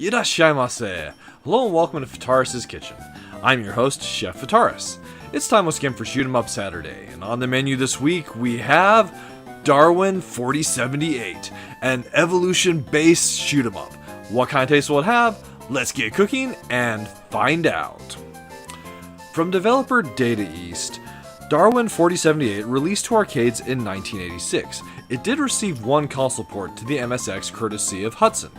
Irashaimase! Hello and welcome to Fataris' Kitchen. I'm your host, Chef Fataris. It's time once again for Shoot 'em Up Saturday, and on the menu this week we have Darwin 4078, an evolution-based shoot 'em up. What kind of taste will it have? Let's get cooking and find out. From developer Data East, Darwin 4078 released to arcades in 1986. It did receive one console port to the MSX courtesy of Hudson.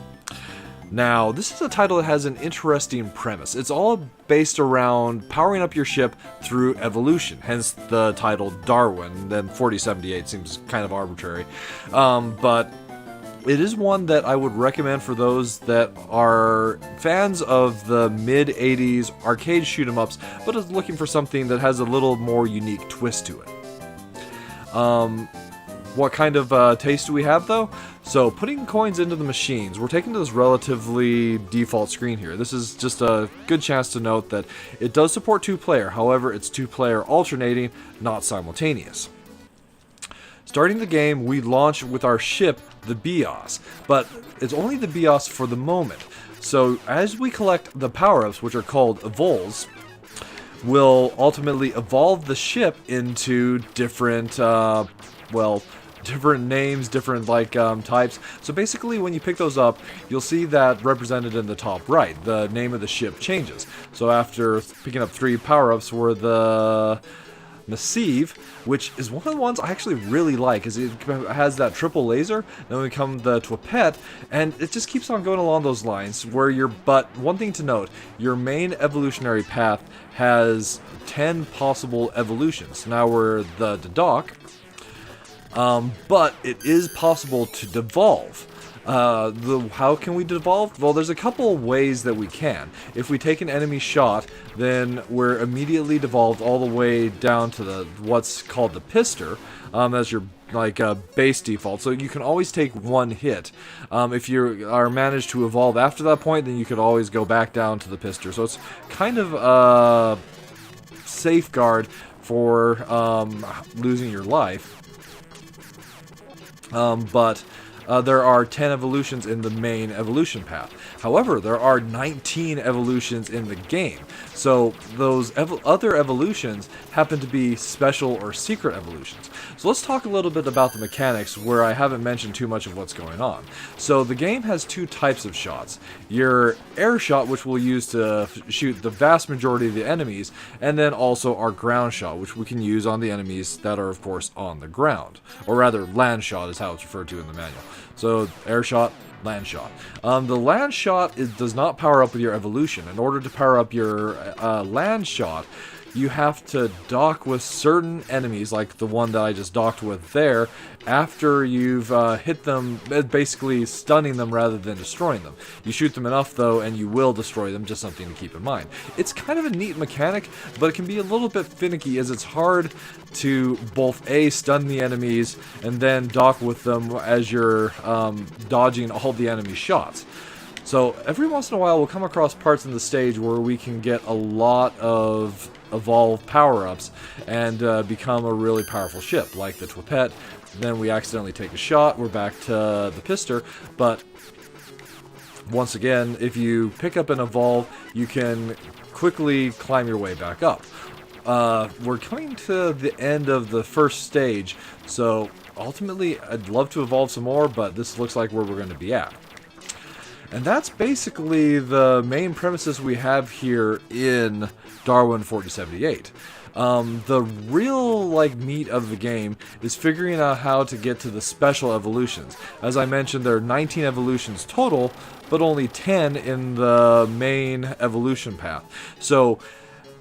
Now, this is a title that has an interesting premise. It's all based around powering up your ship through evolution, hence the title Darwin. Then 4078 seems kind of arbitrary. But it is one that I would recommend for those that are fans of the mid-80s arcade shoot-em-ups, but is looking for something that has a little more unique twist to it. What kind of taste do we have, though? So, putting coins into the machines, we're taking to this relatively default screen here. This is just a good chance to note that it does support 2-player, however, it's 2-player alternating, not simultaneous. Starting the game, we launch with our ship, the Bios, but it's only the Bios for the moment. So, as we collect the power-ups, which are called evols, we'll ultimately evolve the ship into different, different names, different types. So basically when you pick those up, you'll see that represented in the top right. The name of the ship changes. So after picking up 3 power-ups were the Massive, which is one of the ones I actually really like, because it has that triple laser. Then we come the Twipet, and it just keeps on going along those lines. But one thing to note, your main evolutionary path has 10 possible evolutions. Now we're the Doc. But it is possible to devolve. How can we devolve? Well, there's a couple ways that we can. If we take an enemy shot, then we're immediately devolved all the way down to what's called the Pister, as your base default. So you can always take one hit. If you are managed to evolve after that point, then you could always go back down to the Pister. So it's kind of a safeguard for losing your life. But there are 10 evolutions in the main evolution path. However, there are 19 evolutions in the game. So those other evolutions happen to be special or secret evolutions. So let's talk a little bit about the mechanics where I haven't mentioned too much of what's going on. So the game has 2 types of shots. Your air shot, which we'll use to shoot the vast majority of the enemies, and then also our ground shot, which we can use on the enemies that are, of course, on the ground. Or rather, land shot is how it's referred to in the manual. So air shot, land shot. The land shot does not power up with your evolution. In order to power up your land shot, you have to dock with certain enemies, like the one that I just docked with there, after you've hit them, basically stunning them rather than destroying them. You shoot them enough, though, and you will destroy them, just something to keep in mind. It's kind of a neat mechanic, but it can be a little bit finicky, as it's hard to both A, stun the enemies, and then dock with them as you're dodging all the enemy shots. So every once in a while we'll come across parts in the stage where we can get a lot of evolved power-ups and become a really powerful ship, like the Twipet. Then we accidentally take a shot, we're back to the Pister, but once again, if you pick up an evolve, you can quickly climb your way back up. We're coming to the end of the first stage, so ultimately I'd love to evolve some more, but this looks like where we're going to be at. And that's basically the main premises we have here in Darwin 4078. The real meat of the game is figuring out how to get to the special evolutions. As I mentioned, there are 19 evolutions total, but only 10 in the main evolution path. So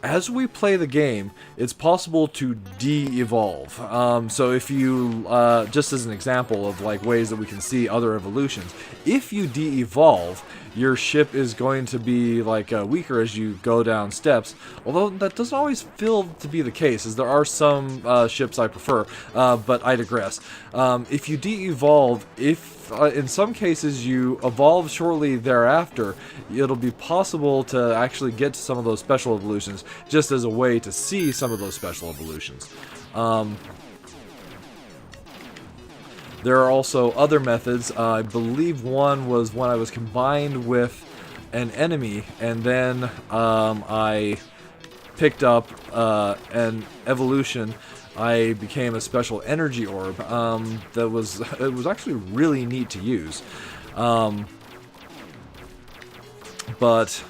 as we play the game, it's possible to de-evolve. So if you, just as an example of ways that we can see other evolutions, if you de-evolve, your ship is going to be weaker as you go down steps, although that doesn't always feel to be the case, as there are some ships I prefer, but I digress. If you de-evolve, in some cases you evolve shortly thereafter, it'll be possible to actually get to some of those special evolutions, just as a way to see some of those special evolutions. There are also other methods. I believe one was when I was combined with an enemy, and then I picked up an evolution. I became a special energy orb. It was actually really neat to use. But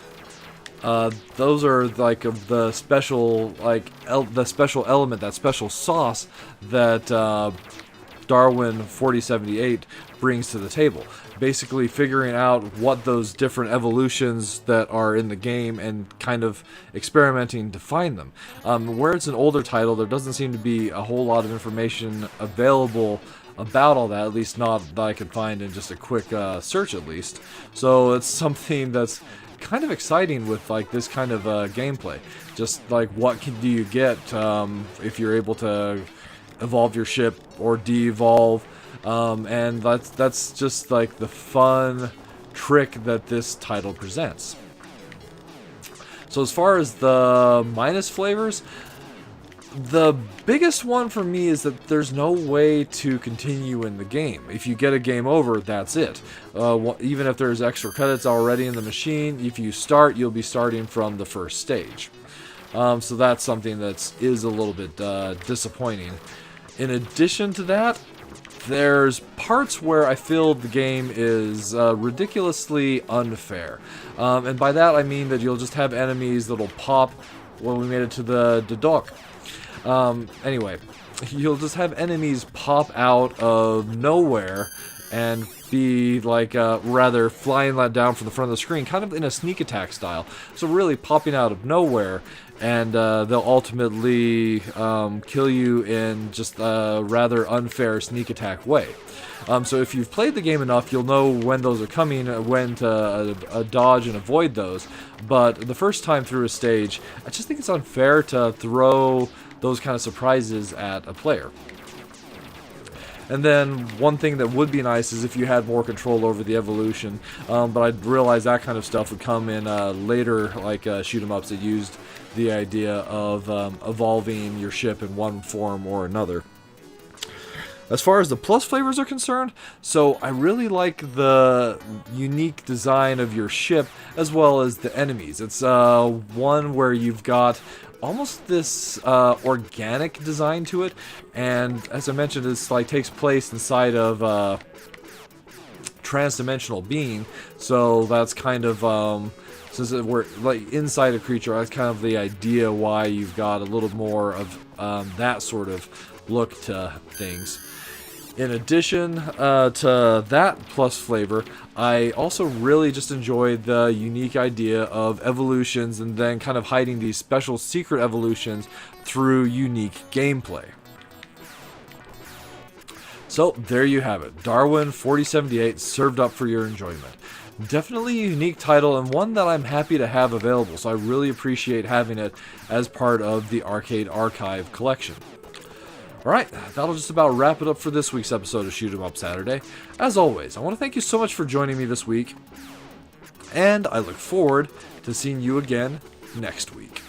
those are like the special the special element, that special sauce that Darwin 4078 brings to the table. Basically figuring out what those different evolutions that are in the game and kind of experimenting to find them. Where it's an older title, there doesn't seem to be a whole lot of information available about all that, at least not that I could find in just a quick search at least. So it's something that's kind of exciting with like this kind of gameplay. Just like what do you get if you're able to evolve your ship or de-evolve, and that's just like the fun trick that this title presents. So as far as the minus flavors, the biggest one for me is that there's no way to continue in the game. If you get a game over, that's it. Even if there's extra credits already in the machine, if you start, you'll be starting from the first stage. So that's something that is a little bit disappointing. In addition to that, there's parts where I feel the game is ridiculously unfair. And by that I mean that you'll just have enemies that'll pop when we made it to the dock. Anyway, you'll just have enemies pop out of nowhere and be like rather flying that down from the front of the screen, kind of in a sneak attack style. So really popping out of nowhere, and they'll ultimately kill you in just a rather unfair sneak attack way. So if you've played the game enough, you'll know when those are coming, when to dodge and avoid those. But the first time through a stage, I just think it's unfair to throw those kind of surprises at a player. And then one thing that would be nice is if you had more control over the evolution, but I realized that kind of stuff would come in later, like shoot 'em ups that used the idea of evolving your ship in one form or another. As far as the plus flavors are concerned, so I really like the unique design of your ship as well as the enemies. It's one where you've got almost this organic design to it, and as I mentioned, it's like takes place inside of trans-dimensional being, so that's kind of since we're like inside a creature, that's kind of the idea why you've got a little more of that sort of look to things. In addition to that plus flavor, I also really just enjoyed the unique idea of evolutions and then kind of hiding these special secret evolutions through unique gameplay. So there you have it, Darwin 4078 served up for your enjoyment. Definitely a unique title and one that I'm happy to have available, so I really appreciate having it as part of the Arcade Archive collection. Alright, that'll just about wrap it up for this week's episode of Shoot 'em Up Saturday. As always, I want to thank you so much for joining me this week, and I look forward to seeing you again next week.